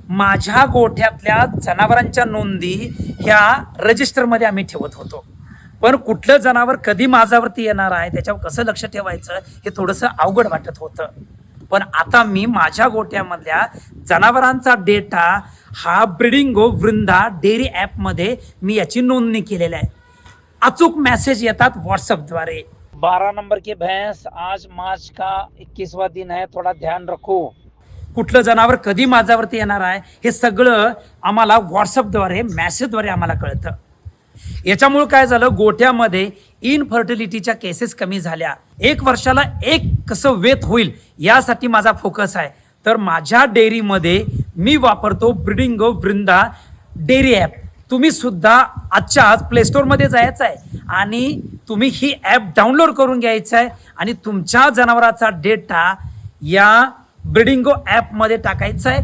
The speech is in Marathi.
माझ्या गोठ्यातल्या जनावरांच्या नोंदी ह्या रजिस्टरमध्ये आम्ही ठेवत होतो. पण कुठलं जनावर कधी माझ्यावरती येणार आहे त्याच्यावर कसं लक्ष ठेवायचं हे थोडंसं अवघड वाटत होतं. पण आता मी माझ्या गोठ्यामधल्या जनावरांचा डेटा हा ब्रीडिंगो वृंदा डेअरी ॲपमध्ये मी याची नोंदणी केलेली आहे. अचूक मैसेज येतात व्हॉट्सअपद्वारे. 12 नंबर की भैंस आज मार्च का 21वां दिन है, थोड़ा ध्यान रखो. कुठलं जनावर कधी माझ्यावरती येणार आहे हे सगळं आम्हाला व्हॉट्सअपद्वारे मेसेजद्वारे आम्हाला कळतं. याच्यामुळे काय झालं, गोठ्यामध्ये इनफर्टिलिटीच्या केसेस कमी झाल्या. 1 वर्षाला एक कसं वेत होईल यासाठी माझा फोकस आहे. तर माझ्या डेअरीमध्ये मी वापरतो ब्रीडिंगो वृंदा डेअरी ॲप. तुम्ही सुद्धा आजच्या आज प्ले स्टोअरमध्ये जायचं आहे आणि तुम्ही ही ॲप डाउनलोड करून घ्यायचं आहे आणि तुमच्या जनावराचा डेटा या ब्रीडिंगो ॲपमध्ये टाकायचा आहे.